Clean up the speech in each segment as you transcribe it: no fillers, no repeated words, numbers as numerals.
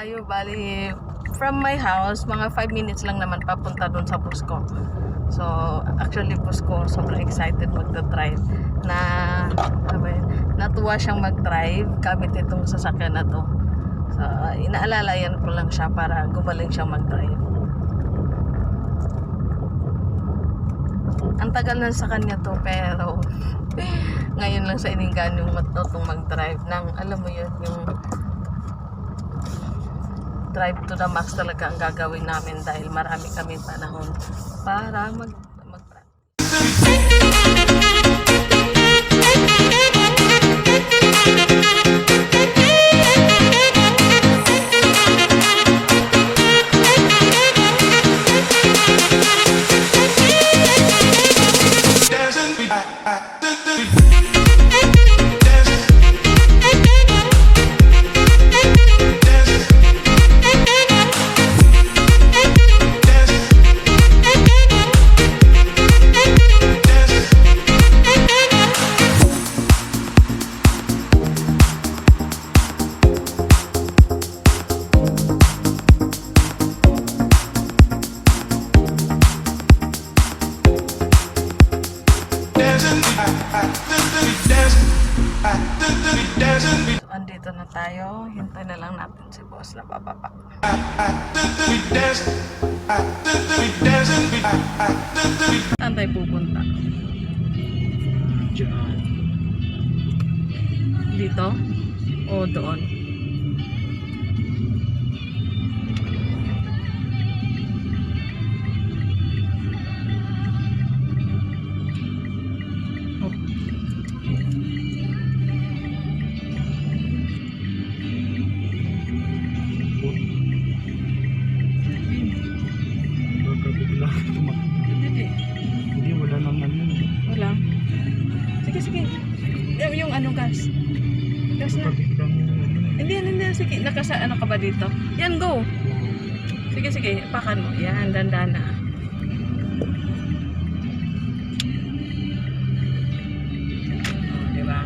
tayo. Bali, from my house, mga 5 minutes lang naman papunta dun sa bus ko. So, actually bus ko, sobrang excited magdadrive na, natuwa siyang mag-drive gamit itong sasakyan na to. So, inaalalayan ko lang siya para gumaling siyang mag-drive. Ang tagal na sa kanya to, pero ngayon lang sa ininggan yung matutong mag-drive ng, alam mo yun, yung drive to the max talaga ang gagawin namin dahil marami kami panahon para mag-drive. So, andito na tayo. Hintay na lang natin si boss na bababa. Saan tayo pupunta? Dito? O doon? Hindi, wala naman yun. Wala. Sige. Yung ano gas? Gas na. Hindi. Sige. Ano ka ba dito? Yan, go. Sige. Pakan mo. Yan, dandan na. Diba?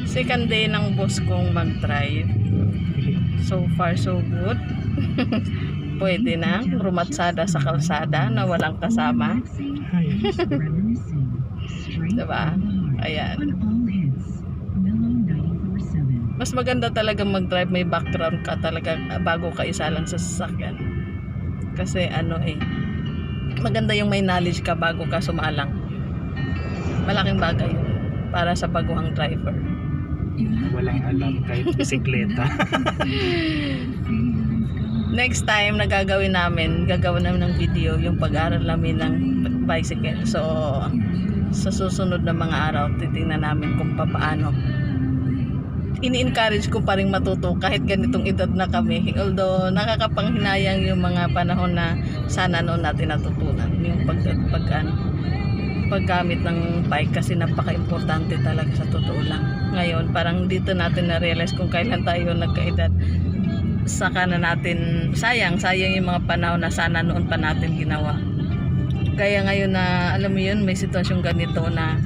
Second day ng boss kong mag-drive. So far, so good. Pwede na rumatsada sa kalsada na walang kasama. Diba? Ayan. Mas maganda talaga mag-drive, may background ka talaga bago ka isa lang sa sasakyan. Kasi maganda yung may knowledge ka bago ka sumalang. Malaking bagay yun para sa baguhang driver. Walang alam kahit bisikleta. Next time gagawin namin ng video yung pag-aaral namin ng bicycle. So sa susunod na mga araw titingnan namin kung paano. Ini-encourage ko pa rin matuto kahit ganitong edad na kami. Although nakakapanghinayang yung mga panahon na sana noon natin natutunan yung paggamit ng bike kasi napaka-importante talaga sa totoo lang. Ngayon parang dito natin na-realize kung kailan tayo nagkaedad. Saka na natin sayang yung mga panahon na sana noon pa natin ginawa. Kaya ngayon na alam mo yun, may sitwasyong ganito na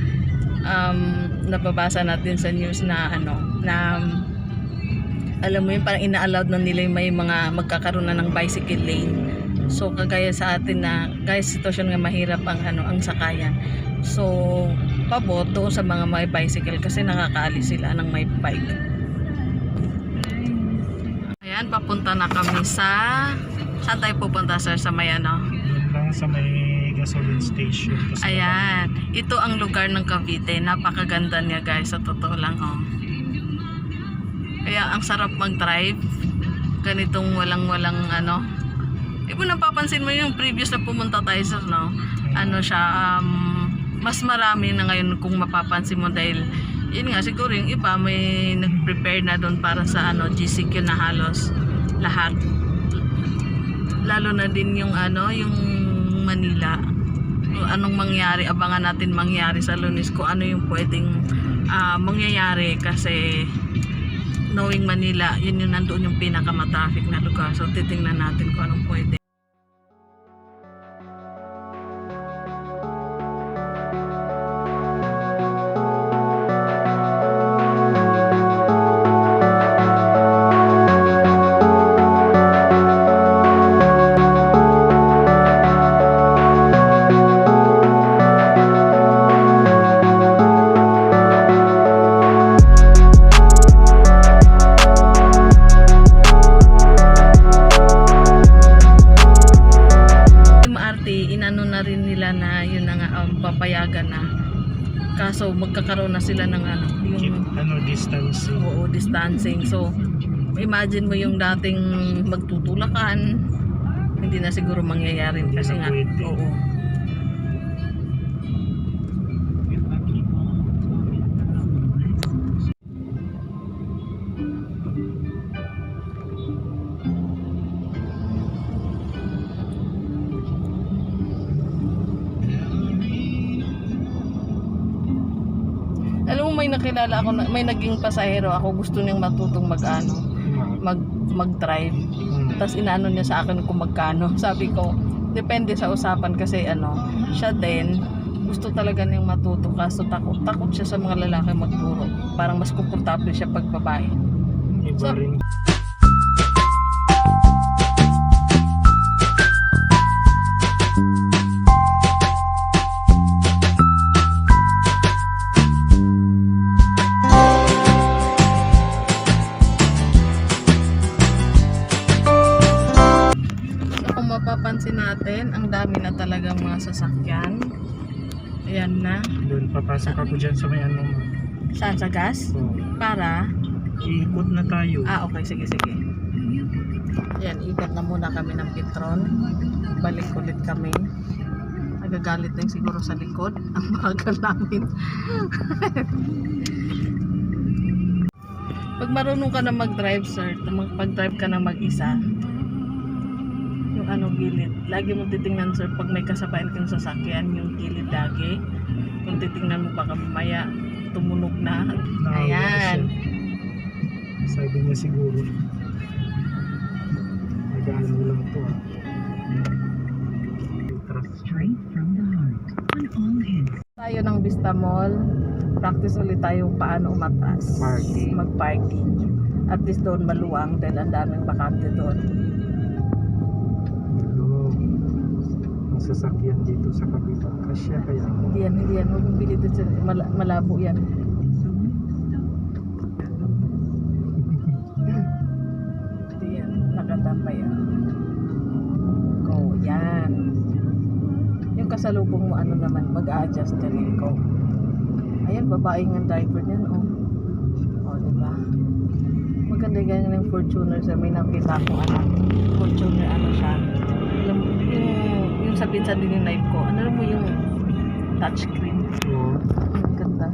nababasa natin sa news na alam mo yun, parang ina-allowed na nila yung may mga magkakaroon na ng bicycle lane. So kagaya sa atin na guys, sitwasyon nga mahirap ang sakayan. So pabot doon sa mga may bicycle kasi nakakaalis sila ng may bike. Ayan, papunta na kami saan tayo pupunta sir? Sa may Lang sa may gasoline station. Ayan, ito ang lugar ng Cavite. Napakaganda niya guys, sa totoo lang Kaya ang sarap mag-drive. Ganitong walang napapansin mo yung previous na pumunta tayo sa mas marami na ngayon kung mapapansin mo dahil yun nga siguro yung iba may nag-prepare na doon para sa GCQ na halos lahat. Lalo na din yung yung Manila. Anong mangyari, abangan natin mangyari sa Lunes kung ano yung pwedeng mangyayari kasi knowing Manila, yun yung nandoon yung pinaka-traffic na lugar. So titingnan natin kung anong pwede. na rin nila na yun na nga papayagan na. Kaso magkakaroon na sila ng ano, Keep, yung distancing. oo, distancing. So imagine mo yung dating magtutulakan, hindi na siguro mangyayari Hindi kasi na nga pwede. oo. Alam mo, may nakilala ako, may naging pasahero ako, gusto niyang matutong mag-drive. Tapos inaano niya sa akin kung magkano. Sabi ko, depende sa usapan kasi siya din, gusto talaga niyang matuto kaso takot siya sa mga lalaki magturo. Parang mas komportable siya pag babae. Iba So, rin. So kung mapapansin natin, ang dami na talagang mga sasakyan. Ayan na. Doon papasok ako dyan sa may ano mo. Saan, sa gas? So, Para? iikot na tayo. Okay, sige. Yan, ikot na muna kami ng Petron. Balik ulit kami. Nagagalit din siguro sa likod. Ang bagal namin. Pag marunong ka na mag-drive, sir, pag-drive ka na mag-isa, yung gilid, lagi mo titingnan, sir, pag may kasabayan kang sasakyan, yung gilid lagi. Kung titingnan mo baka mamaya, tumunog na. Naawa Ayan. siya. Sabi niya siguro. Nag-ano lang to Straight from the heart on all hands. Tayo ng Vista Mall, practice ulit tayo paano umatras. Parking. Mag-parking. At least doon maluwang dahil ang daming bakante doon. Ang sasakyan dito sa kabila. Kasya kaya. Hindi yan. Huwag mong bilhin dito. Malabo yan. Hindi yan. Nakatambay yan. Go. Yan. Yung kasalubong mo naman, mag-a-adjust ka rin ko. Ayan, babae ng driver niyan, diba? Maganda ganyan yung Fortuner sa may nakita ko, Fortuner, siya. Alam mo, yung sa pinsan din yung live ko, mo yung touchscreen. Oo. Ang ganda.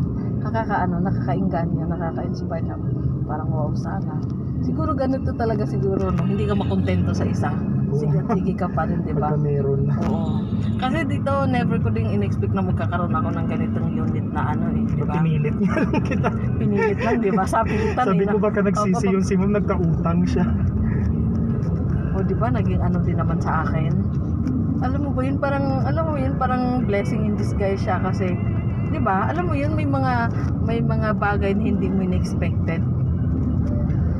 Nakakainganyo, nakaka-inspire na. Parang wow, sana. Siguro ganito talaga siguro, no? Hindi ka makontento sa isa. Sige ka pa rin, diba? Pagka meron na. Oo. Kasi dito, never ko ding in-expect na magkakaroon ako ng ganitong unit na diba? Pinilit niya lang kita. Pinilit lang, diba? Sabi Sabi ko baka nagsisi yung si Ma'am, nagkautang siya. diba? Naging din naman sa akin. Alam mo yun, parang blessing in disguise siya kasi, diba? Alam mo yun, may mga bagay na hindi mo in-expected.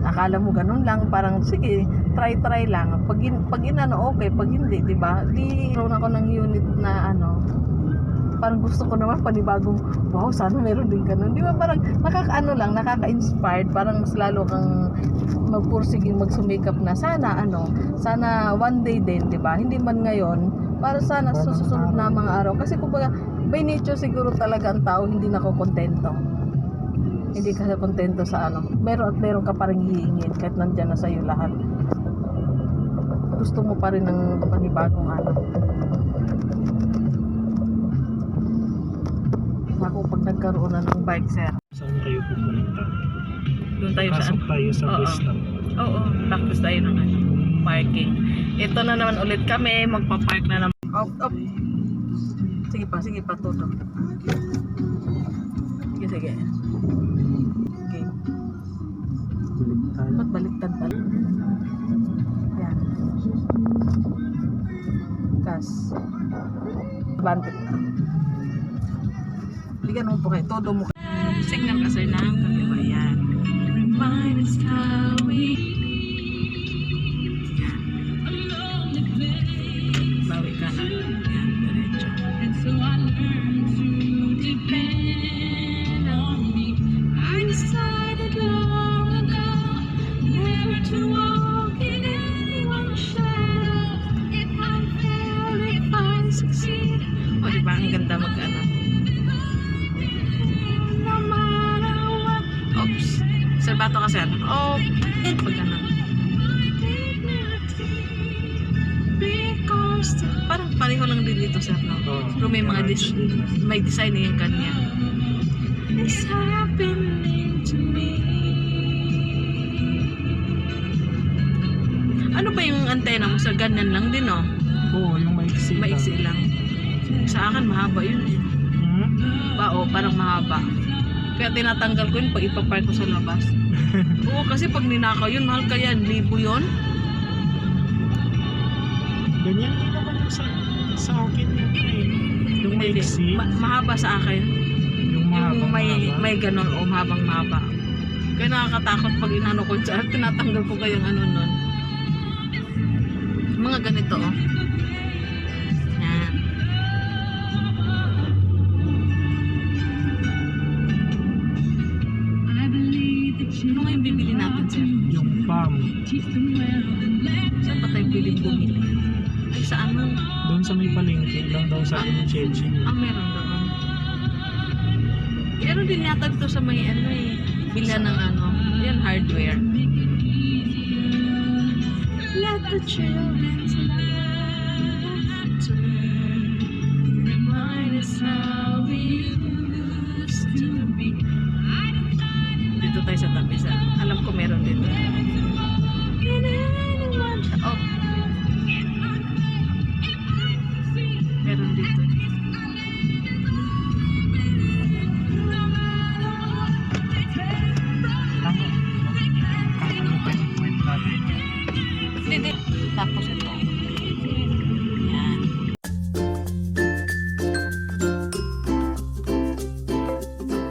Akala mo ganun lang, parang sige, try lang. Pag okay, pag hindi, di ba? Di ron ako ng unit na parang gusto ko naman panibagong, wow, sana meron din ganun. Di ba? Parang nakaka-inspired, parang mas lalo kang magpursiging magsumikap na sana one day din, di ba? Hindi man ngayon, para sana sa susunod na mga araw. Kasi kumbaga, by nature siguro talaga ang tao hindi nakokontento. Hindi ka kontento sa meron ka pa rin hihingin kahit nandyan na sa'yo lahat. Gusto mo pa rin ng panibagong Ako pag nagkaroon na ng bike, sir. Saan kayo pupunta? Doon tayo Pasok tayo sa bus na. Oo, practice tayo ng parking. Ito na naman ulit kami, magpa-park na naman. Op. Sige pa, todo. Sige. Okay. Baliktad. Ba't baliktad pala? Yan. Gas. Bantik na. Bigyan mo po kayo. Todo mo kayo. Signal ka sir na. Diba yan? Remind us how we yan. Bawi ka na. Yan. Diretso. And so I learned to depend on me. I decided long ago never to walk in anyone's shadow. If I fail, if I succeed, maganda mag-ano. Oops. Serbato ka, sir. Oh, pag ano. Parang pareho lang din dito, sir, no? Oo. Pero may mga may design yung kanya. It's happening to me. Ano ba yung antena mo, sir? Ganyan lang din, no? Oo, yung maiksi. Maiksi lang. Sa akin, mahaba yun eh. Oo, parang mahaba. Kaya tinatanggal ko yun pag ipapark ko sa labas. Oo, kasi pag ninakaw yun, mahal kaya, 1,000 yun. Ganyan din naman yung sa akin yun eh. Yung Hindi, maiksi. mahaba sa akin. Yung mahabang Yung mahaba. may ganon o mahabang mahaba. Kaya nakakatakot pag inano ko siya. Tinatanggal ko kayang ano nun. Mga ganito oh. Yan. Ano nga yung bibili natin, sir? Yung palm. Saan ba tayo pwede bumili? Ay, sa ano? Doon sa may palengke lang daw sa Chechi. Meron doon. Meron din yata dito sa may ano eh. Bila ng ano. Yan, hardware. Let the children's laughter remind us how we used to be. Dito tayo sa tabi sa. Alam ko meron dito. Oh. Meron dito. Ano pa yung point natin? Hindi. Tapos ito.